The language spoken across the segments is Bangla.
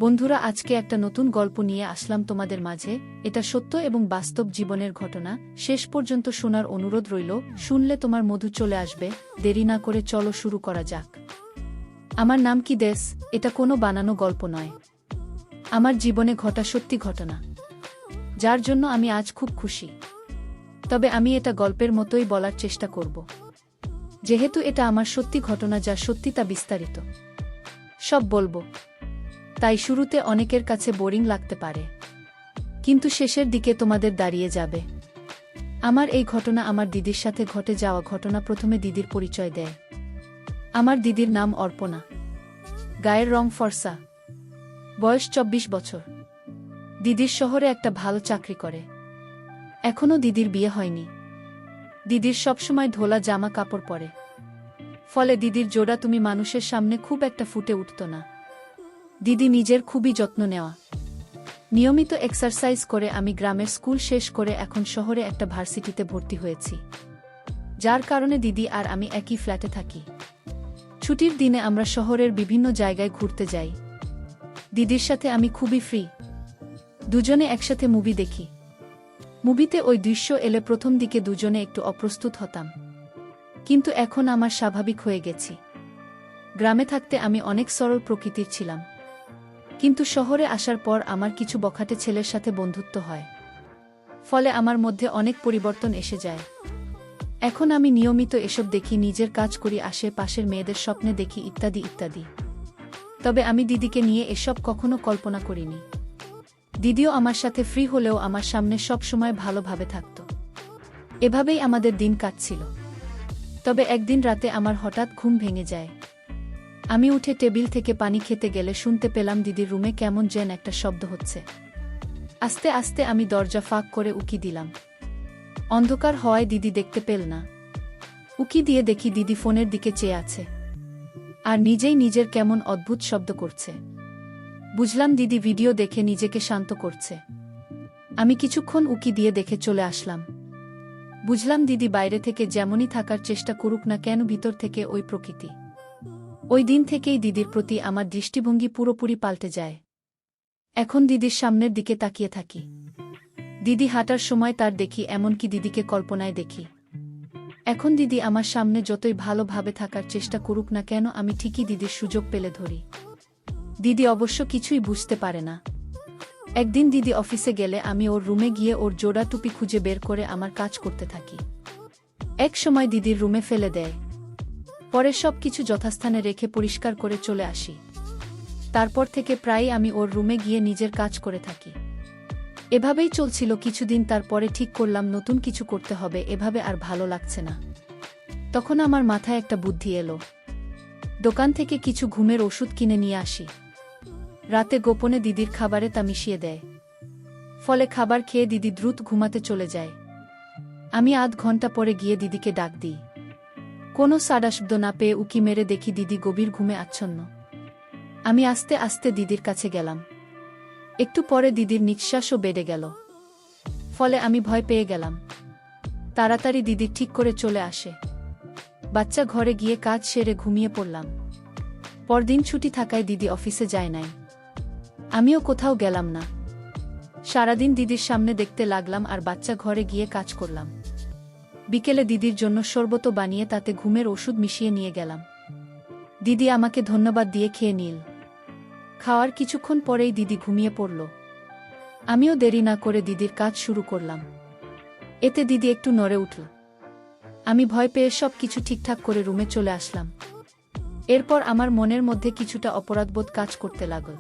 বন্ধুরা, আজকে একটা নতুন গল্প নিয়ে আসলাম তোমাদের মাঝে। এটা সত্য এবং বাস্তব জীবনের ঘটনা। শেষ পর্যন্ত শোনার অনুরোধ রইল। শুনলে তোমার মধু চলে আসবে। দেরি না করে চলো শুরু করা যাক। আমার নাম কি দেশ? এটা কোনো বানানো গল্প নয়। আমার জীবনে ঘটা সত্যি ঘটনা, যার জন্য আমি আজ খুব খুশি। তবে আমি এটা গল্পের মতোই বলার চেষ্টা করব, যেহেতু এটা আমার সত্যি ঘটনা, যা সত্যি তা বিস্তারিত সব বলবো। তাই শুরুতে অনেকের কাছে বোরিং লাগতে পারে, কিন্তু শেষের দিকে তোমাদের দাঁড়িয়ে যাবে। আমার এই ঘটনা আমার দিদির সাথে ঘটে যাওয়া ঘটনা। প্রথমে দিদির পরিচয় দেয়। আমার দিদির নাম অর্পণা। গায়ের রং ফর্সা, বয়স 24 বছর। দিদির শহরে একটা ভালো চাকরি করে। এখনও দিদির বিয়ে হয়নি। দিদির সবসময় ধোলা জামা কাপড় পরে, ফলে দিদির জোড়া তুমি মানুষের সামনে খুব একটা ফুটে উঠত না। দিদি নিজের খুবই যত্ন নেওয়া, নিয়মিত এক্সারসাইজ করে। আমি গ্রামের স্কুল শেষ করে এখন শহরে একটা ভার্সিটিতে ভর্তি হয়েছি, যার কারণে দিদি আর আমি একই ফ্ল্যাটে থাকি। ছুটির দিনে আমরা শহরের বিভিন্ন জায়গায় ঘুরতে যাই। দিদির সাথে আমি খুবই ফ্রি। দুজনে একসাথে মুভি দেখি। মুভিতে ওই দৃশ্য এলে প্রথম দিকে দুজনে একটু অপ্রস্তুত হতাম, কিন্তু এখন আমার স্বাভাবিক হয়ে গেছি। গ্রামে থাকতে আমি অনেক সরল প্রকৃতির ছিলাম, কিন্তু শহরে আসার পর আমার কিছু বখাটে ছেলের সাথে বন্ধুত্ব হয়, ফলে আমার মধ্যে অনেক পরিবর্তন এসে যায়। এখন আমি নিয়মিত এসব দেখি, নিজের কাজ করি, আশেপাশের মেয়েদের স্বপ্নে দেখি, ইত্যাদি ইত্যাদি। তবে আমি দিদিকে নিয়ে এসব কখনো কল্পনা করিনি। দিদিও আমার সাথে ফ্রি হলেও আমার সামনে সব সময় ভালোভাবে থাকত। এভাবেই আমাদের দিন কাটছিল। তবে একদিন রাতে আমার হঠাৎ ঘুম ভেঙে যায়। আমি উঠে টেবিল থেকে পানি খেতে গেলে শুনতে পেলাম দিদির রুমে কেমন যেন একটা শব্দ হচ্ছে। আস্তে আস্তে আমি দরজা ফাঁক করে উকি দিলাম। অন্ধকার হওয়ায় দিদি দেখতে পেল না। উকি দিয়ে দেখি দিদি ফোনের দিকে চেয়ে আছে, আর নিজেই নিজের কেমন অদ্ভুত শব্দ করছে। বুঝলাম দিদি ভিডিও দেখে নিজেকে শান্ত করছে। আমি কিছুক্ষণ উকি দিয়ে দেখে চলে আসলাম। বুঝলাম দিদি বাইরে থেকে যেমনই থাকার চেষ্টা করুক না কেন, ভিতর থেকে ওই প্রকৃতি। ওই দিন থেকেই দিদির প্রতি আমার দৃষ্টিভঙ্গি পুরোপুরি পাল্টে যায়। এখন দিদির সামনের দিকে তাকিয়ে থাকি। দিদি হাঁটার সময় তার দেখি, এমনকি দিদিকে কল্পনায় দেখি। এখন দিদি আমার সামনে যতই ভালোভাবে থাকার চেষ্টা করুক না কেন, আমি ঠিকই দিদির সুযোগ পেলে ধরি। দিদি অবশ্য কিছুই বুঝতে পারে না। একদিন দিদি অফিসে গেলে আমি ওর রুমে গিয়ে ওর জোড়া টুপি খুঁজে বের করে আমার কাজ করতে থাকি। এক সময় দিদির রুমে ফেলে দেয়। পরে সব কিছু যথাস্থানে রেখে পরিষ্কার করে চলে আসি। তারপর থেকে প্রায়ই আমি ওর রুমে গিয়ে নিজের কাজ করে থাকি। এভাবেই চলছিল কিছুদিন। তারপরে ঠিক করলাম নতুন কিছু করতে হবে, এভাবে আর ভালো লাগছে না। তখন আমার মাথায় একটা বুদ্ধি এলো। দোকান থেকে কিছু ঘুমের ওষুধ কিনে নিয়ে আসি। রাতে গোপনে দিদির খাবারে তা মিশিয়ে দেয়, ফলে খাবার খেয়ে দিদি দ্রুত ঘুমাতে চলে যায়। আমি আধ ঘন্টা পরে গিয়ে দিদিকে ডাক দিই। কোনো সাড়া শব্দ না পেয়ে উকি মেরে দেখি দিদি গভীর ঘুমে আচ্ছন্ন। আমি আস্তে আস্তে দিদির কাছে গেলাম। একটু পরে দিদির নিঃশ্বাসও বেড়ে গেল, ফলে আমি ভয় পেয়ে গেলাম। তাড়াতাড়ি দিদি ঠিক করে চলে আসে। বাচ্চা ঘরে গিয়ে কাজ সেরে ঘুমিয়ে পড়লাম। পরদিন ছুটি থাকায় দিদি অফিসে যায় নাই। আমিও কোথাও গেলাম না। সারাদিন দিদির সামনে দেখতে লাগলাম আর বাচ্চা ঘরে গিয়ে কাজ করলাম। বিকেলে দিদির জন্য শরবত বানিয়ে তাতে ঘুমের ওষুধ মিশিয়ে নিয়ে গেলাম। দিদি আমাকে ধন্যবাদ দিয়ে খেয়ে নিল। খাওয়ার কিছুক্ষণ পরেই দিদি ঘুমিয়ে পড়ল। আমিও দেরি না করে দিদির কাজ শুরু করলাম। এতে দিদি একটু নড়ে উঠল। আমি ভয় পেয়ে সব কিছু ঠিকঠাক করে রুমে চলে আসলাম। এরপর আমার মনের মধ্যে কিছুটা অপরাধবোধ কাজ করতে লাগল।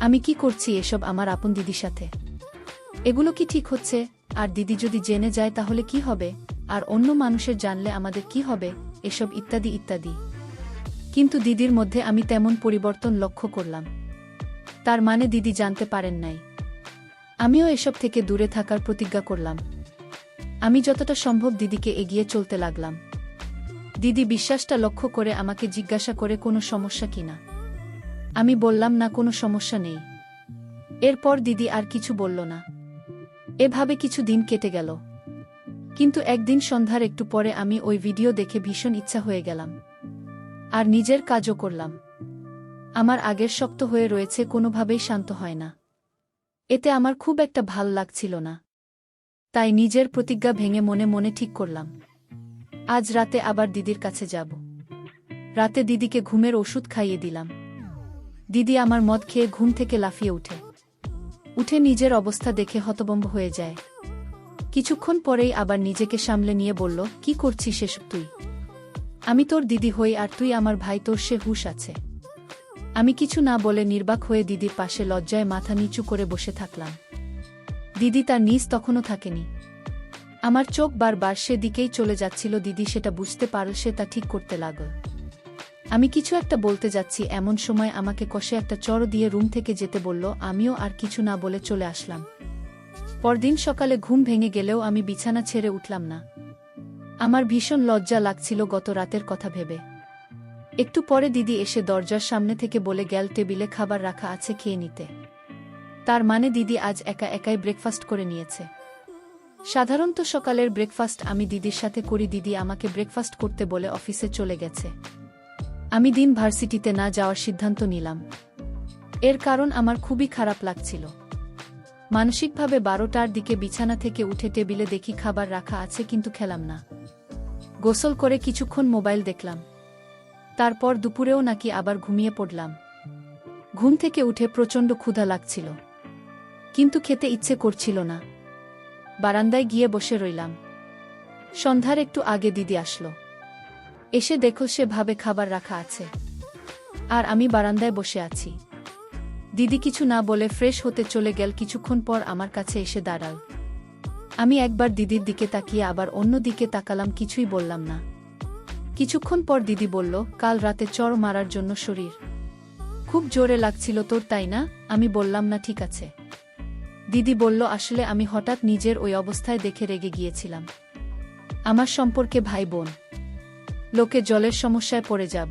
আমি কি করছি এসব আমার আপন দিদির সাথে? এগুলো কি ঠিক হচ্ছে? আর দিদি যদি জেনে যায় তাহলে কি হবে? আর অন্য মানুষের জানলে আমাদের কি হবে? এসব ইত্যাদি ইত্যাদি। কিন্তু দিদির মধ্যে আমি তেমন পরিবর্তন লক্ষ্য করলাম। তার মানে দিদি জানতে পারেন নাই। আমিও এসব থেকে দূরে থাকার প্রতিজ্ঞা করলাম। আমি যতটা সম্ভব দিদিকে এগিয়ে চলতে লাগলাম। দিদি বিশ্বাসটা লক্ষ্য করে আমাকে জিজ্ঞাসা করে কোনো সমস্যা কিনা। আমি বললাম না, কোনো সমস্যা নেই। এরপর দিদি আর কিছু বলল না। এভাবে কিছু দিন কেটে গেল। কিন্তু একদিন সন্ধ্যার একটু পরে আমি ওই ভিডিও দেখে ভীষণ ইচ্ছা হয়ে গেলাম, আর নিজের কাজও করলাম। আমার আগের শক্ত হয়ে রয়েছে, কোনোভাবেই শান্ত হয় না। এতে আমার খুব একটা ভাল লাগছিল না। তাই নিজের প্রতিজ্ঞা ভেঙে মনে মনে ঠিক করলাম, আজ রাতে আবার দিদির কাছে যাব। রাতে দিদিকে ঘুমের ওষুধ খাইয়ে দিলাম। দিদি আমার মদ খেয়ে ঘুম থেকে লাফিয়ে উঠে নিজের অবস্থা দেখে হতভম্ব হয়ে যায়। কিছুক্ষণ পরেই আবার নিজেকে সামলে নিয়ে বলল, কি করছিস এসব তুই? আমি তোর দিদি হই আর তুই আমার ভাই, তোর সে হুঁশ আছে? আমি কিছু না বলে নির্বাক হয়ে দিদির পাশে লজ্জায় মাথা নিচু করে বসে থাকলাম। দিদি তার নিজ তখনও থাকেনি। আমার চোখ বারবার সেদিকেই চলে যাচ্ছিল। দিদি সেটা বুঝতে পারল, সে তা ঠিক করতে লাগল। আমি কিছু একটা বলতে যাচ্ছি, এমন সময় আমাকে কষে একটা চড় দিয়ে রুম থেকে যেতে বলল। আমিও আর কিছু না বলে চলে আসলাম। পরদিন সকালে ঘুম ভেঙে গেলেও আমি বিছানা ছেড়ে উঠলাম না। আমার ভীষণ লজ্জা লাগছিল গত রাতের কথা ভেবে। একটু পরে দিদি এসে দরজার সামনে থেকে বলে গেল, টেবিলে খাবার রাখা আছে, খেয়ে নিতে। তার মানে দিদি আজ একা একাই ব্রেকফাস্ট করে নিয়েছে। সাধারণত সকালের ব্রেকফাস্ট আমি দিদির সাথে করি। দিদি আমাকে ব্রেকফাস্ট করতে বলে অফিসে চলে গেছে। আমি দিন ভার্সিটিতে না যাওয়ার সিদ্ধান্ত নিলাম। এর কারণ আমার খুবই খারাপ লাগছিল। মানসিকভাবে 12টার দিকে বিছানা থেকে উঠে টেবিলে দেখি খাবার রাখা আছে, কিন্তু খেলাম না। গোসল করে কিছুক্ষণ মোবাইল দেখলাম। তারপর দুপুরেও নাকি আবার ঘুমিয়ে পড়লাম। ঘুম থেকে উঠে প্রচণ্ড ক্ষুধা লাগছিল, কিন্তু খেতে ইচ্ছে করছিল না। বারান্দায় গিয়ে বসে রইলাম। সন্ধ্যার একটু আগে দিদি আসলো। এসে দেখল সে ভাবে খাবার রাখা আছে, আর আমি বারান্দায় বসে আছি। দিদি কিছু না বলে ফ্রেশ হতে চলে গেল। কিছুক্ষণ পর আমার কাছে এসে দাঁড়াল। আমি একবার দিদির দিকে তাকিয়ে আবার অন্য দিকে তাকালাম, কিছুই বললাম না। কিছুক্ষণ পর দিদি বলল, কাল রাতে চড় মারার জন্য শরীর খুব জোরে লাগছিল তোর, তাই না? আমি বললাম, না, ঠিক আছে। দিদি বলল, আসলে আমি হঠাৎ নিজের ওই অবস্থায় দেখে রেগে গিয়েছিলাম। আমার সম্পর্কে ভাই বোন, লোকে জলের সমস্যায় পড়ে যাব।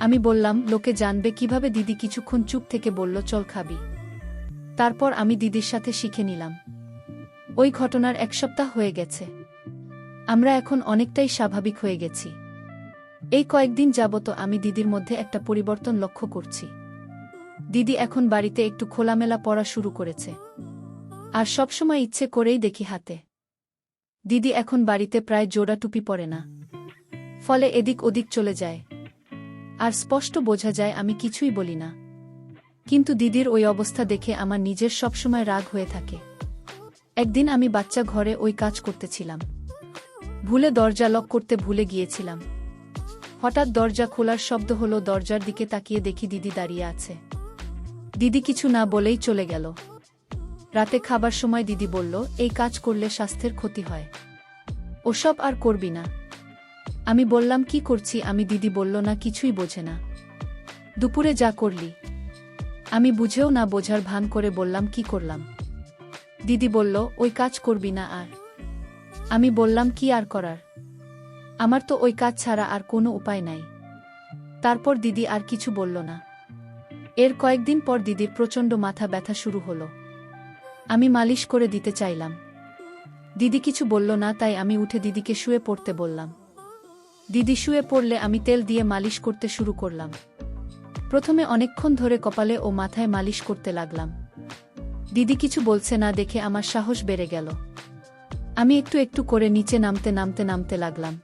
আমি বললাম, লোকে জানবে কিভাবে? দিদি কিছুক্ষণ চুপ থেকে বলল, চল খাবি। তারপর আমি দিদির সাথে শিখে নিলাম। ওই ঘটনার 1 সপ্তাহ হয়ে গেছে। আমরা এখন অনেকটাই স্বাভাবিক হয়ে গেছি। এই কয়েকদিন যাবত আমি দিদির মধ্যে একটা পরিবর্তন লক্ষ্য করছি। দিদি এখন বাড়িতে একটু খোলামেলা পড়া শুরু করেছে, আর সবসময় ইচ্ছে করেই দেখি হাতে। দিদি এখন বাড়িতে প্রায় জোড়া টুপি পরে না, ফলে এদিক ওদিক চলে যায়, আর স্পষ্ট বোঝা যায় আমি কিছুই বলি না। কিন্তু দিদির ওই অবস্থা দেখে আমার নিজের সবসময় রাগ হয়ে থাকে। একদিন আমি বাচ্চা ঘরে ওই কাজ করতেছিলাম, ভুলে দরজা লক করতে ভুলে গিয়েছিলাম। হঠাৎ দরজা খোলার শব্দ হলো। দরজার দিকে তাকিয়ে দেখি দিদি দাঁড়িয়ে আছে। দিদি কিছু না বলেই চলে গেল। রাতে খাবার সময় দিদি বলল, এই কাজ করলে স্বাস্থ্যের ক্ষতি হয়, ওসব আর করবি না। আমি বললাম, কি করছি আমি? দিদি বলল, না, কিছুই বোঝে না। দুপুরে যা করলি। আমি বুঝেও না বোঝার ভান করে বললাম, কি করলাম? দিদি বলল, ওই কাজ করবি না আর। আমি বললাম, কি আর করার? আমার তো ওই কাজ ছাড়া আর কোনো উপায় নাই। তারপর দিদি আর কিছু বলল না। এর কয়েকদিন পর দিদির প্রচণ্ড মাথা ব্যথা শুরু হলো। আমি মালিশ করে দিতে চাইলাম। দিদি কিছু বলল না, তাই আমি উঠে দিদিকে শুয়ে পড়তে বললাম। দিদি শুয়ে পড়লে আমি তেল দিয়ে মালিশ করতে শুরু করলাম। প্রথমে অনেকক্ষণ ধরে কপালে ও মাথায় মালিশ করতে লাগলাম। দিদি কিছু বলছে না দেখে আমার সাহস বেড়ে গেল। আমি একটু একটু করে নিচে নামতে লাগলাম।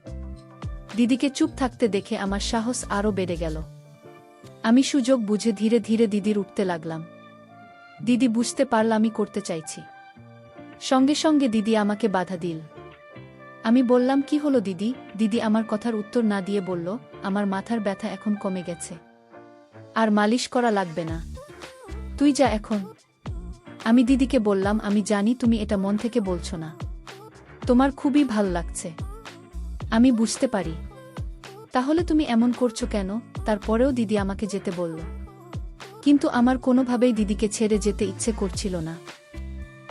দিদিকে চুপ থাকতে দেখে আমার সাহস আরও বেড়ে গেল। আমি সুযোগ বুঝে ধীরে ধীরে দিদির উঠতে লাগলাম। দিদি বুঝতে পারল আমি করতে চাইছি। সঙ্গে সঙ্গে দিদি আমাকে বাধা দিল। আমি বললাম, কি হলো দিদি? দিদি আমার কথার উত্তর না দিয়ে বলল, আমার মাথার ব্যথা এখন কমে গেছে, আর মালিশ করা লাগবে না, তুই যা এখন। আমি দিদিকে বললাম, আমি জানি তুমি এটা মন থেকে বলছো না, তোমার খুবই ভাল লাগছে, আমি বুঝতে পারি। তাহলে তুমি এমন করছো কেন? তারপরেও দিদি আমাকে যেতে বলল, কিন্তু আমার কোনোভাবেই দিদিকে ছেড়ে যেতে ইচ্ছে করছিল না।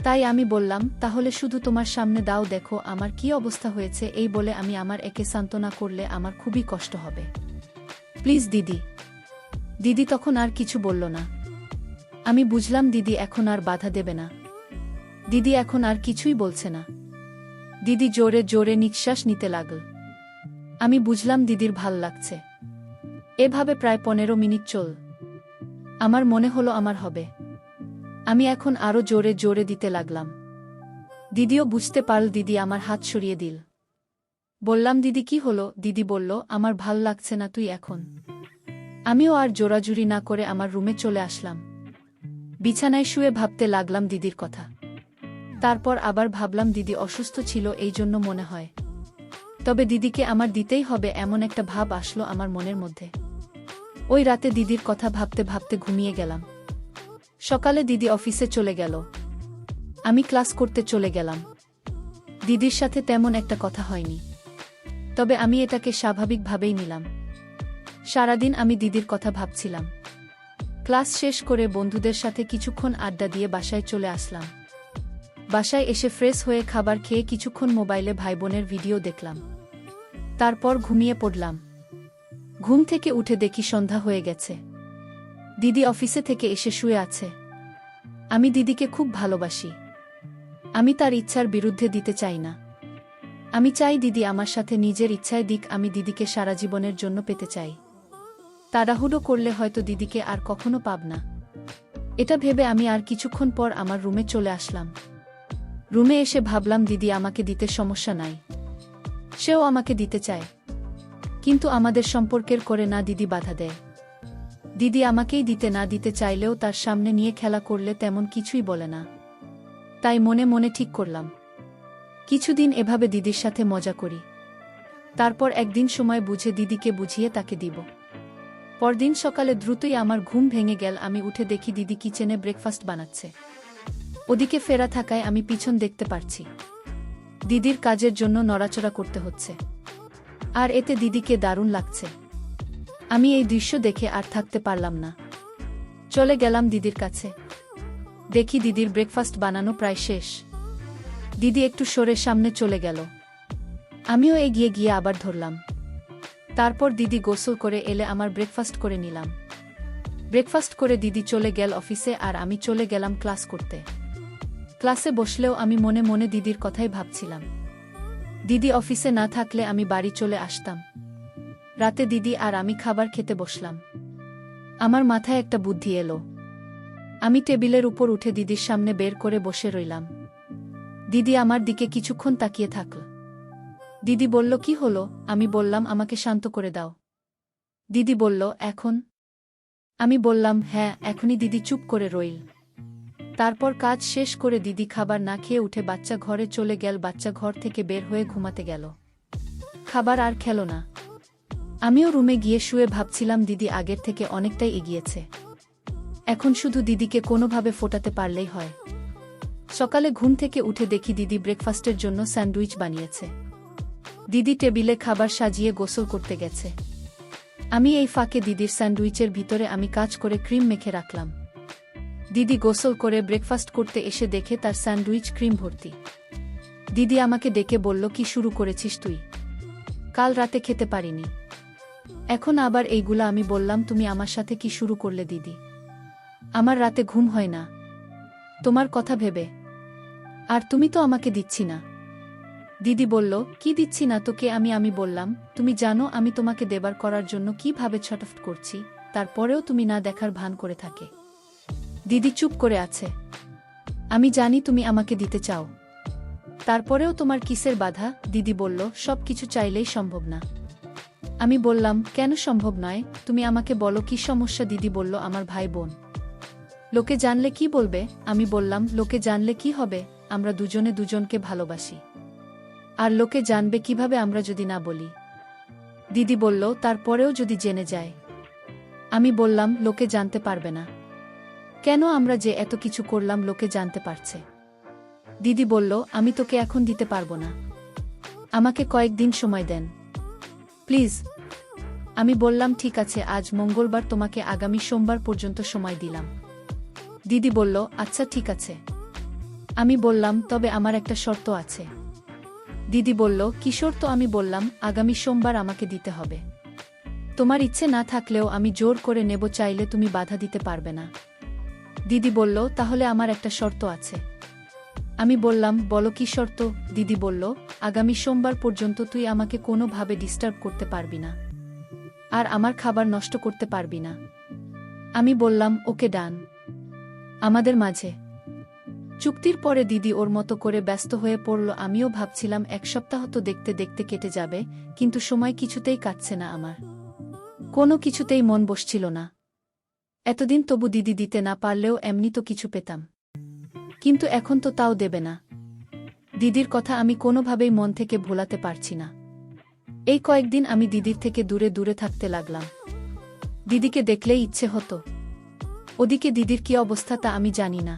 তাই আমি বললাম, তাহলে শুধু তোমার সামনে দাও, দেখো আমার কি অবস্থা হয়েছে। এই বলে আমি আমার একে সান্ত্বনা করলে আমার খুবই কষ্ট হবে, প্লিজ দিদি। দিদি তখন আর কিছু বলল না। আমি বুঝলাম দিদি এখন আর বাধা দেবে না। দিদি এখন আর কিছুই বলছে না। দিদি জোরে জোরে নিঃশ্বাস নিতে লাগল। আমি বুঝলাম দিদির ভাল লাগছে। এভাবে প্রায় 15 মিনিট চল। আমার মনে হলো আমার হবে। আমি এখন আরো জোরে জোরে দিতে লাগলাম। দিদিও বুঝতে পারল, দিদি আমার হাত সরিয়ে দিল। বললাম, দিদি কি হলো? দিদি বলল, আমার ভাল লাগছে না তুই এখন। আমিও আর জোরাজুরি না করে আমার রুমে চলে আসলাম। বিছানায় শুয়ে ভাবতে লাগলাম দিদির কথা। তারপর আবার ভাবলাম দিদি অসুস্থ ছিল, এই জন্য মনে হয়। তবে দিদিকে আমার দিতেই হবে, এমন একটা ভাব আসলো আমার মনের মধ্যে। ওই রাতে দিদির কথা ভাবতে ভাবতে ঘুমিয়ে গেলাম। সকালে দিদি অফিসে চলে গেল। আমি ক্লাস করতে চলে গেলাম। দিদির সাথে তেমন একটা কথা হয়নি, তবে আমি এটাকে স্বাভাবিকভাবেই নিলাম। সারাদিন আমি দিদির কথা ভাবছিলাম। ক্লাস শেষ করে বন্ধুদের সাথে কিছুক্ষণ আড্ডা দিয়ে বাসায় চলে আসলাম। বাসায় এসে ফ্রেশ হয়ে খাবার খেয়ে কিছুক্ষণ মোবাইলে ভাইবোনের ভিডিও দেখলাম। তারপর ঘুমিয়ে পড়লাম। ঘুম থেকে উঠে দেখি সন্ধ্যা হয়ে গেছে। দিদি অফিসে থেকে এসে শুয়ে আছে। আমি দিদিকে খুব ভালোবাসি। আমি তার ইচ্ছার বিরুদ্ধে দিতে চাই না। আমি চাই দিদি আমার সাথে নিজের ইচ্ছায় দিক। আমি দিদিকে সারা জীবনের জন্য পেতে চাই। তাড়াহুড়ো করলে হয়তো দিদিকে আর কখনো পাব না। এটা ভেবে আমি আর কিছুক্ষণ পর আমার রুমে চলে আসলাম। রুমে এসে ভাবলাম, দিদি আমাকে দিতে সমস্যা নাই, সেও আমাকে দিতে চায়, কিন্তু আমাদের সম্পর্কের করে না দিদি বাধা দেয়। দিদি আমাকেই দিতে না দিতে চাইলেও তার সামনে নিয়ে খেলা করলে তেমন কিছুই বলে না। তাই মনে মনে ঠিক করলাম, কিছুদিন এভাবে দিদির সাথে মজা করি। তারপর একদিন সময় বুঝে দিদিকে বুঝিয়ে তাকে দিব। পরদিন সকালে দ্রুতই আমার ঘুম ভেঙে গেল। আমি উঠে দেখি দিদি কিচেনে ব্রেকফাস্ট বানাচ্ছে। ওদিকে ফেরা থাকায় আমি পিছন দেখতে পারছি। দিদির কাজের জন্য নড়াচড়া করতে হচ্ছে, আর এতে দিদিকে দারুণ লাগছে। আমি এই দৃশ্য দেখে আর থাকতে পারলাম না। চলে গেলাম দিদির কাছে। দেখি দিদির ব্রেকফাস্ট বানানো প্রায় শেষ। দিদি একটু সরে সামনে চলে গেল। আমিও এগিয়ে গিয়ে আবার ধরলাম। তারপর দিদি গোসল করে এলে আমার ব্রেকফাস্ট করে নিলাম। ব্রেকফাস্ট করে দিদি চলে গেল অফিসে, আর আমি চলে গেলাম ক্লাস করতে। ক্লাসে বসলেও আমি মনে মনে দিদির কথাই ভাবছিলাম। দিদি অফিসে না থাকলে আমি বাড়ি চলে আসতাম। রাতে দিদি আর আমি খাবার খেতে বসলাম। আমার মাথায় একটা বুদ্ধি এলো। আমি টেবিলের উপর উঠে দিদির সামনে বের করে বসে রইলাম। দিদি আমার দিকে কিছুক্ষণ তাকিয়ে থাকল। দিদি বলল, কি হলো? আমি বললাম, আমাকে শান্ত করে দাও। দিদি বলল, এখন? আমি বললাম, হ্যাঁ এখনই। দিদি চুপ করে রইল। তারপর কাজ শেষ করে দিদি খাবার না খেয়ে উঠে বাচ্চা ঘরে চলে গেল। বাচ্চা ঘর থেকে বের হয়ে ঘুমাতে গেল। খাবার আর খেল না। আমিও রুমে গিয়ে শুয়ে ভাবছিলাম, দিদি আগের থেকে অনেকটাই এগিয়েছে। এখন শুধু দিদিকে কোনোভাবে ফোটাতে পারলেই হয়। সকালে ঘুম থেকে উঠে দেখি দিদি ব্রেকফাস্টের জন্য স্যান্ডউইচ বানিয়েছে। দিদি টেবিলে খাবার সাজিয়ে গোসল করতে গেছে। আমি এই ফাঁকে দিদির স্যান্ডউইচের ভিতরে আমি কাজ করে ক্রিম মেখে রাখলাম। দিদি গোসল করে ব্রেকফাস্ট করতে এসে দেখে তার স্যান্ডউইচ ক্রিম ভর্তি। দিদি আমাকে ডেকে বলল, কি শুরু করেছিস তুই? কাল রাতে খেতে পারিনি, এখন আবার এইগুলা? আমি বললাম, তুমি আমার সাথে কি শুরু করলে দিদি? আমার রাতে ঘুম হয় না তোমার কথা ভেবে, আর তুমি তো আমাকে দিচ্ছি না। দিদি বলল, কি দিচ্ছি না তোকে আমি? আমি বললাম, তুমি জানো আমি তোমাকে দেবার করার জন্য কিভাবে ছটফট করছি, তারপরেও তুমি না দেখার ভান করে থাকে। দিদি চুপ করে আছে। আমি জানি তুমি আমাকে দিতে চাও, তারপরেও তোমার কিসের বাধা? দিদি বলল, সব কিছু চাইলেই সম্ভব না। আমি বললাম, কেন সম্ভব নয়? তুমি আমাকে বলো কি সমস্যা? দিদি বলল, আমার ভাই বোন। লোকে জানলে কি বলবে? আমি বললাম, লোকে জানলে কি হবে? আমরা দুজনে দুজনকে ভালোবাসি, আর লোকে জানবে কিভাবে আমরা যদি না বলি? দিদি বলল, তারপরেও যদি জেনে যায়? আমি বললাম, লোকে জানতে পারবে না কেন? আমরা যে এত কিছু করলাম লোকে জানতে পারছে। দিদি বলল, আমি তোকে এখন দিতে পারবো না, আমাকে কয়েকদিন সময় দেন প্লিজ। আমি বললাম, ঠিক আছে, আজ মঙ্গলবার, তোমাকে আগামী সোমবার পর্যন্ত সময় দিলাম। দিদি বলল, আচ্ছা ঠিক আছে। আমি বললাম, তবে আমার একটা শর্ত আছে। দিদি বলল, কি শর্ত? আমি বললাম, আগামী সোমবার আমাকে দিতে হবে। তোমার ইচ্ছে না থাকলেও আমি জোর করে নেব, চাইলে তুমি বাধা দিতে পারবে না। দিদি বলল, তাহলে আমার একটা শর্ত আছে। আমি বললাম, বলো কি শর্ত? দিদি বলল, আগামী সোমবার পর্যন্ত তুই আমাকে কোনোভাবে ডিস্টার্ব করতে পারবি না, আর আমার খাবার নষ্ট করতে পারবি না। আমি বললাম, ওকে ডান। আমাদের মাঝে চুক্তির পরে দিদি ওর মতো করে ব্যস্ত হয়ে পড়ল। আমিও ভাবছিলাম 1 সপ্তাহ তো দেখতে দেখতে কেটে যাবে, কিন্তু সময় কিছুতেই কাটছে না আমার। কোনো কিছুতেই মন বসছিল না। এতদিন তবু দিদি দিতে না পারলেও এমনি তো কিছু পেতাম, কিন্তু এখন তো তাও দেবে না। দিদির কথা আমি কোনোভাবেই মন থেকে ভোলাতে পারছি না। এই কয়েকদিন আমি দিদির থেকে দূরে দূরে থাকতে লাগলাম। দিদিকে দেখলেই ইচ্ছে হতো। ওদিকে দিদির কি অবস্থা তা আমি জানি না।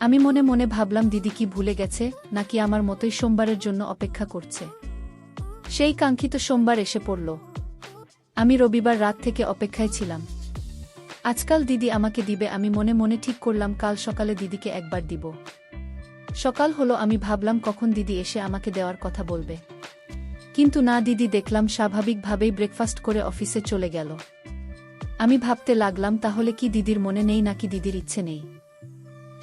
আমি মনে মনে ভাবলাম, দিদি কি ভুলে গেছে, নাকি আমার মতোই সোমবারের জন্য অপেক্ষা করছে। সেই কাঙ্ক্ষিত সোমবার এসে পড়ল। আমি রবিবার রাত থেকে অপেক্ষায় ছিলাম। আজকাল দিদি আমাকে দিবে। আমি মনে মনে ঠিক করলাম কাল সকালে দিদিকে একবার দিব। সকাল হলো, আমি ভাবলাম কখন দিদি এসে আমাকে দেওয়ার কথা বলবে। কিন্তু না, দিদি দেখলাম স্বাভাবিকভাবেই ব্রেকফাস্ট করে অফিসে চলে গেল। আমি ভাবতে লাগলাম, তাহলে কি দিদির মনে নেই নাকি দিদির ইচ্ছে নেই।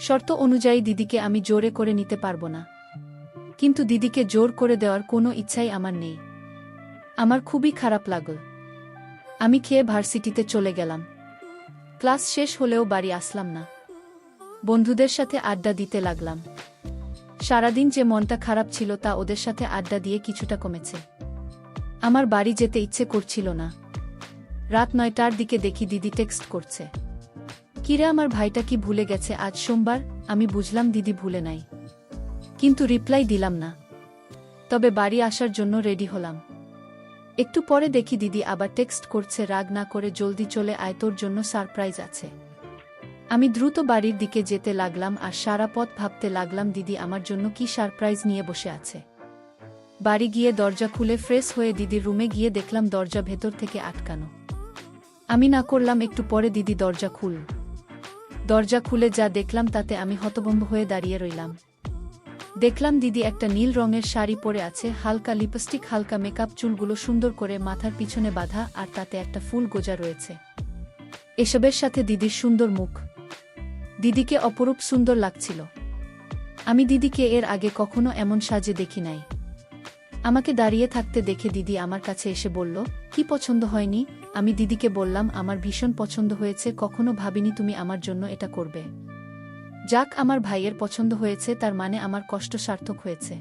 শর্ত অনুযায়ী দিদিকে আমি জোরে করে নিতে পারবো না, কিন্তু দিদিকে জোর করে দেওয়ার কোনো ইচ্ছাই আমার নেই। আমার খুবই খারাপ লাগল। আমি খেয়ে ভার্সিটিতে চলে গেলাম। ক্লাস শেষ হলেও বাড়ি আসলাম না। বন্ধুদের সাথে আড্ডা দিতে লাগলাম। সারাদিন যে মনটা খারাপ ছিল তা ওদের সাথে আড্ডা দিয়ে কিছুটা কমেছে। আমার বাড়ি যেতে ইচ্ছে করছিল না। রাত 9টার দিকে দেখি দিদি টেক্সট করছে। কিরে, আমার ভাইটা কি ভুলে গেছে আজ সোমবার? আমি বুঝলাম দিদি ভুলে নাই, কিন্তু রিপ্লাই দিলাম না। তবে বাড়ি আসার জন্য রেডি হলাম। একটু পরে দেখি দিদি আবার টেক্সট করছে, রাগ না করে জলদি চলে আয়, তোর জন্য সারপ্রাইজ আছে। আমি দ্রুত বাড়ির দিকে যেতে লাগলাম আর সারা পথ ভাবতে লাগলাম দিদি আমার জন্য কি সারপ্রাইজ নিয়ে বসে আছে। বাড়ি গিয়ে দরজা খুলে ফ্রেশ হয়ে দিদির রুমে গিয়ে দেখলাম দরজা ভেতর থেকে আটকানো। আমি না করলাম একটু পরে দিদি দরজা খুলল। দরজা খুলে যা দেখলাম তাতে আমি হতভম্ব হয়ে দাঁড়িয়ে রইলাম। দেখলাম দিদি একটা নীল রঙের শাড়ি পরে আছে, হালকা লিপস্টিক, হালকা মেকআপ, চুলগুলো সুন্দর করে মাথার পিছনে বাঁধা, আর তাতে একটা ফুল গোজা রয়েছে। এসবের সাথে দিদির সুন্দর মুখ। দিদিকে অপরূপ সুন্দর লাগছিল। আমি দিদিকে এর আগে কখনো এমন সাজে দেখি নাই। আমাকে দাঁড়িয়ে থাকতে দেখে দিদি আমার কাছে এসে বলল, কি পছন্দ হয়নি? আমি দিদিকে বললাম, আমার ভীষণ পছন্দ হয়েছে, কখনো ভাবিনি তুমি আমার জন্য এটা করবে। যাক, আমার ভাইয়ের পছন্দ হয়েছে, তার মানে আমার কষ্ট সার্থক হয়েছে।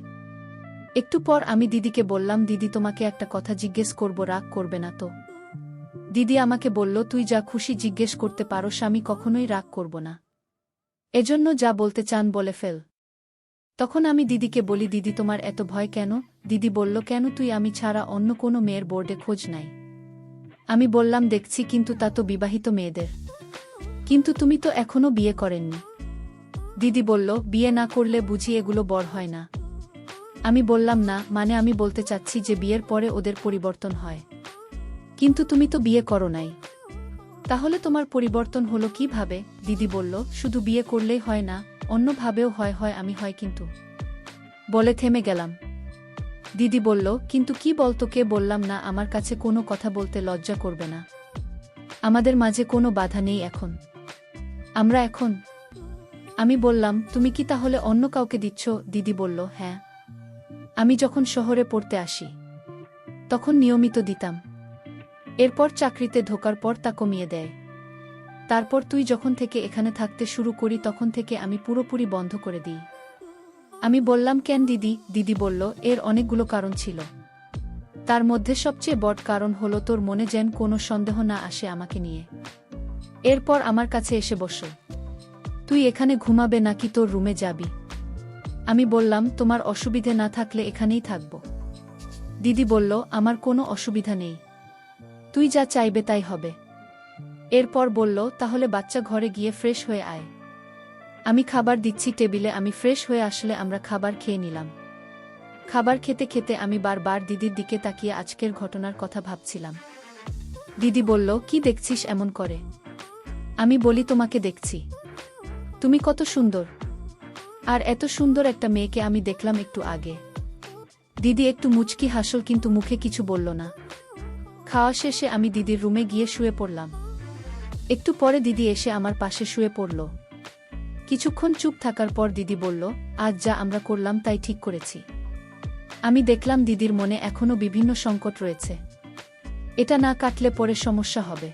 একটু পর আমি দিদিকে বললাম, দিদি তোমাকে একটা কথা জিজ্ঞেস করব, রাগ করবে না তো? দিদি আমাকে বলল, তুই যা খুশি জিজ্ঞেস করতে পারোস, আমি কখনোই রাগ করব না। এজন্য যা বলতে চান বলে ফেল। তখন আমি দিদিকে বলি, দিদি তোমার এত ভয় কেন? দিদি বলল, কেন, তুই আমি ছাড়া অন্য কোনো মেয়ের বোর্ডে খোঁজ নাই? আমি বললাম, দেখছি, কিন্তু তা তো বিবাহিত মেয়েদের। কিন্তু তুমি তো এখনো বিয়ে করেননি। দিদি বলল, বিয়ে না করলে বুঝি এগুলো বড় হয় না? আমি বললাম, না, মানে আমি বলতে চাচ্ছি যে বিয়ের পরে ওদের পরিবর্তন হয়। কিন্তু তুমি তো বিয়ে করো নাই, তাহলে তোমার পরিবর্তন হলো কিভাবে? দিদি বলল, শুধু বিয়ে করলেই হয় না, অন্যভাবেও হয়। হয় আমি হয় কিন্তু বলে থেমে গেলাম। দিদি বলল, কিন্তু কি বলতো? কে? বললাম, না, আমার কাছে কোনো কথা বলতে লজ্জা করবে না। আমাদের মাঝে কোনো বাধা নেই এখন। আমরা এখন। আমি বললাম, তুমি কি তাহলে অন্য কাউকে দিচ্ছ? দিদি বলল, হ্যাঁ, আমি যখন শহরে পড়তে আসি তখন নিয়মিত দিতাম। এরপর চাকরিতে ঢোকার পর তা কমিয়ে দেয়। তারপর তুই যখন থেকে এখানে থাকতে শুরু করি তখন থেকে আমি পুরোপুরি বন্ধ করে দিই। আমি বললাম, কেন দিদি? দিদি বলল, এর অনেকগুলো কারণ ছিল। তার মধ্যে সবচেয়ে বড় কারণ হলো তোর মনে যেন কোনো সন্দেহ না আসে আমাকে নিয়ে। এরপর আমার কাছে এসে বসো। তুই এখানে ঘুমাবে নাকি তোর রুমে যাবি? আমি বললাম, তোমার অসুবিধে না থাকলে এখানেই থাকব। দিদি বলল, আমার কোনো অসুবিধা নেই, তুই যা চাইবে তাই হবে। এরপর বলল, তাহলে বাচ্চা ঘরে গিয়ে ফ্রেশ হয়ে আয়, আমি খাবার দিচ্ছি টেবিলে। আমি ফ্রেশ হয়ে আসলে আমরা খাবার খেয়ে নিলাম। খাবার খেতে খেতে আমি বারবার দিদির দিকে তাকিয়ে আজকের ঘটনার কথা ভাবছিলাম। দিদি বলল, কি দেখছিস এমন করে? আমি বলি, তোমাকে দেখছি, তুমি কত সুন্দর। আর এত সুন্দর একটা মেয়েকে আমি দেখলাম একটু আগে। দিদি একটু মুচকি হাসল, কিন্তু মুখে কিছু বলল না। খাওয়া শেষে আমি দিদির রুমে গিয়ে শুয়ে পড়লাম। একটু পরে দিদি এসে আমার পাশে শুয়ে পড়ল। কিছুক্ষণ চুপ থাকার পর দিদি বলল, আজ যা আমরা করলাম তাই ঠিক করেছি। আমি দেখলাম দিদির মনে এখনো বিভিন্ন সংকট রয়েছে। এটা না কাটলে পরে সমস্যা হবে।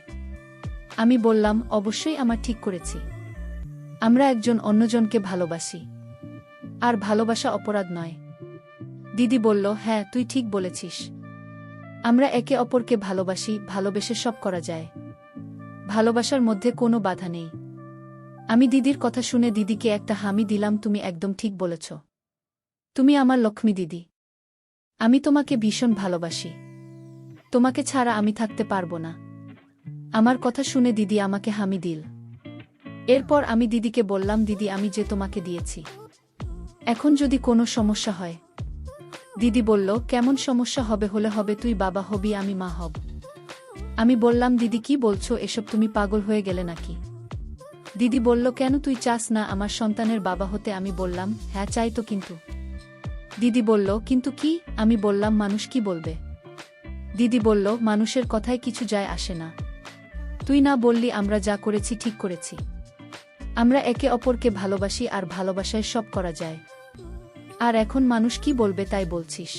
আমি বললাম, অবশ্যই আমার ঠিক করেছি। আমরা একজন অন্যজনকে ভালোবাসি। আর ভালোবাসা অপরাধ নয়। দিদি বলল, হ্যাঁ তুই ঠিক বলেছিস। আমরা একে অপরকে ভালোবাসি, ভালোবেসে সব করা যায়। ভালোবাসার মধ্যে কোনো বাধা নেই। আমি দিদির কথা শুনে দিদিকে একটা হামি দিলাম। তুমি একদম ঠিক বলেছ। তুমি আমার লক্ষ্মী দিদি। আমি তোমাকে ভীষণ ভালোবাসি। তোমাকে ছাড়া আমি থাকতে পারবো না। আমার কথা শুনে দিদি আমাকে হামি দিল। এরপর আমি দিদিকে বললাম, দিদি আমি যে তোমাকে দিয়েছি, এখন যদি কোনো সমস্যা হয়। দিদি বলল, কেমন সমস্যা হবে? হলে হবে, তুই বাবা হবি, আমি মা হব। আমি বললাম, দিদি কি বলছো এসব? তুমি পাগল হয়ে গেলে নাকি? দিদি বলল, কেন তুই চাস না আমার সন্তানের বাবা হতে? আমি বললাম, হ্যাঁ চাই তো। কিন্তু দিদি বলল, কিন্তু কি? আমি বললাম, মানুষ কি বলবে? দিদি বলল, মানুষের কথায় কিছু যায় আসে না। তুই না বললি আমরা যা করেছি ঠিক করেছি। আমরা একে অপরকে ভালোবাসি, আর ভালোবাসায় সব করা যায়। আর এখন মানুষ কি বলবে তাই বলছিস?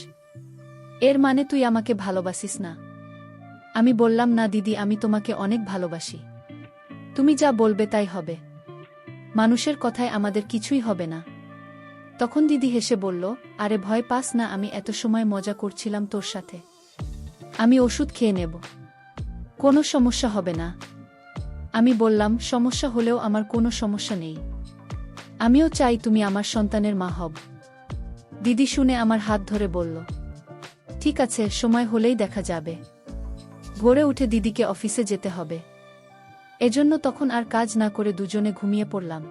এর মানে তুই আমাকে ভালোবাসিস না? আমি বললাম, না দিদি, আমি তোমাকে অনেক ভালোবাসি। তুমি যা বলবে তাই হবে। মানুষের কথায় আমাদের কিছুই হবে না। তখন দিদি হেসে বলল, আরে ভয় পাস না, আমি এত সময় মজা করছিলাম তোর সাথে। আমি ওষুধ খেয়ে নেব, কোনো সমস্যা হবে না। আমি বললাম, সমস্যা হলেও আমার কোনো সমস্যা নেই। আমিও চাই তুমি আমার সন্তানের মা হব। দিদি শুনে আমার হাত ধরে বলল, ঠিক আছে, সময় হলেই দেখা যাবে। ভোরে উঠে দিদিকে অফিসে যেতে হবে। এজন্য তখন আর কাজ না করে দুজনে ঘুমিয়ে পড়লাম।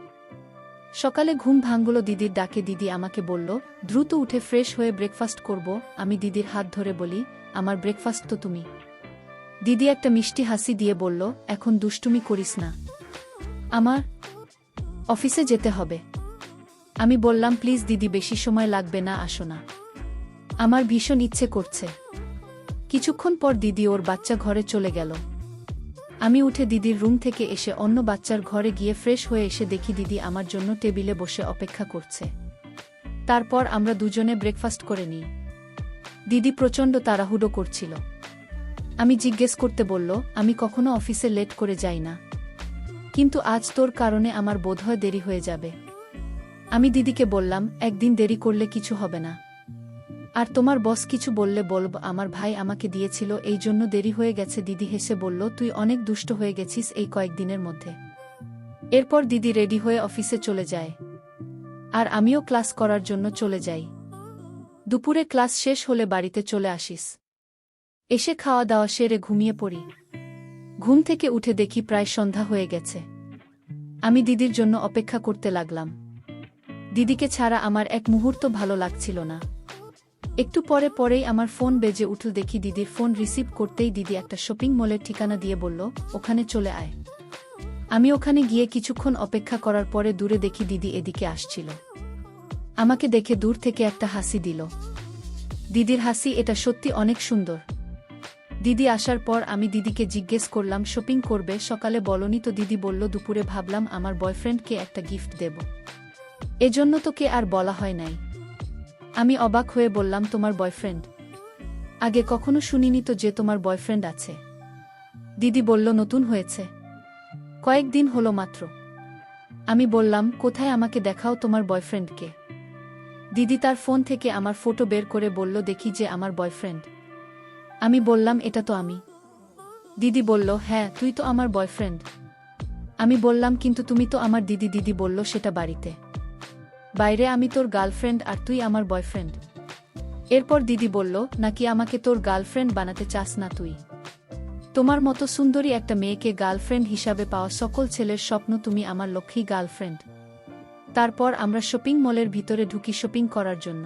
সকালে ঘুম ভাঙল দিদির ডাকে। দিদি আমাকে বলল, দ্রুত উঠে ফ্রেশ হয়ে ব্রেকফাস্ট করব। আমি দিদির হাত ধরে বলি, আমার ব্রেকফাস্ট তো তুমি। দিদি একটা মিষ্টি হাসি দিয়ে বলল, এখন দুষ্টুমি করিস না, আমার অফিসে যেতে হবে। আমি বললাম, প্লিজ দিদি, বেশি সময় লাগবে না, আসো না, আমার ভীষণ ইচ্ছে করছে। কিছুক্ষণ পর দিদি ওর বাচ্চা ঘরে চলে গেল। আমি উঠে দিদির রুম থেকে এসে অন্য বাচ্চার ঘরে গিয়ে ফ্রেশ হয়ে এসে দেখি দিদি আমার জন্য টেবিলে বসে অপেক্ষা করছে। তারপর আমরা দুজনে ব্রেকফাস্ট করে নিই। দিদি প্রচণ্ড তাড়াহুড়ো করছিল। আমি জিজ্ঞেস করতে বলল, আমি কখনো অফিসে লেট করে যাই না, কিন্তু আজ তোর কারণে আমার বোধহয় দেরি হয়ে যাবে। আমি দিদিকে বললাম, একদিন দেরি করলে কিছু হবে না। আর তোমার বস কিছু বললে বলব আমার ভাই আমাকে দিয়েছিল, এই জন্য দেরি হয়ে গেছে। দিদি হেসে বলল, তুই অনেক দুষ্ট হয়ে গেছিস এই কয়েকদিনের মধ্যে। এরপর দিদি রেডি হয়ে অফিসে চলে যায়, আর আমিও ক্লাস করার জন্য চলে যাই। দুপুরে ক্লাস শেষ হলে বাড়িতে চলে আসিস। এসে খাওয়া দাওয়া সেরে ঘুমিয়ে পড়ি। ঘুম থেকে উঠে দেখি প্রায় সন্ধ্যা হয়ে গেছে। আমি দিদির জন্য অপেক্ষা করতে লাগলাম। দিদিকে ছাড়া আমার এক মুহূর্ত ভালো লাগছিল না। একটু পরেই আমার ফোন বেজে উঠল। দেখি দিদির ফোন রিসিভ করতেই দিদি একটা শপিং মলের ঠিকানা দিয়ে বলল, ওখানে চলে আয়। আমি ওখানে গিয়ে কিছুক্ষণ অপেক্ষা করার পরে দূরে দেখি দিদি এদিকে আসছিল। আমাকে দেখে দূর থেকে একটা হাসি দিল। দিদির হাসি এটা সত্যি অনেক সুন্দর। দিদি আসার পর আমি দিদিকে জিজ্ঞেস করলাম, শপিং করবে? সকালে বলনি তো? দিদি বলল, দুপুরে ভাবলাম আমার বয়ফ্রেন্ডকে একটা গিফট দেব, এজন্য তোকে আর বলা হয় নাই। আমি অবাক হয়ে বললাম, তোমার বয়ফ্রেন্ড? আগে কখনো শুনিনি তো যে তোমার বয়ফ্রেন্ড আছে। দিদি বলল, নতুন হয়েছে, কয়েকদিন হলো মাত্র। আমি বললাম, কোথায়? আমাকে দেখাও তোমার বয়ফ্রেন্ডকে। দিদি তার ফোন থেকে আমার ফটো বের করে বলল, দেখি যে আমার বয়ফ্রেন্ড। আমি বললাম, এটা তো আমি। দিদি বলল, হ্যাঁ তুই তো আমার বয়ফ্রেন্ড। আমি বললাম, কিন্তু তুমি তো আমার দিদি। দিদি বলল, সেটা বাড়িতে, বাইরে আমি তোর গার্লফ্রেন্ড আর তুই আমার বয়ফ্রেন্ড। এরপর দিদি বলল, নাকি আমাকে তোর গার্লফ্রেন্ড বানাতে চাস না তুই? তোমার মতো সুন্দরী একটা মেয়েকে গার্লফ্রেন্ড হিসাবে পাওয়া সকল ছেলের স্বপ্ন, তুমি আমার লক্ষ্মী গার্লফ্রেন্ড। তারপর আমরা শপিং মলের ভিতরে ঢুকি শপিং করার জন্য।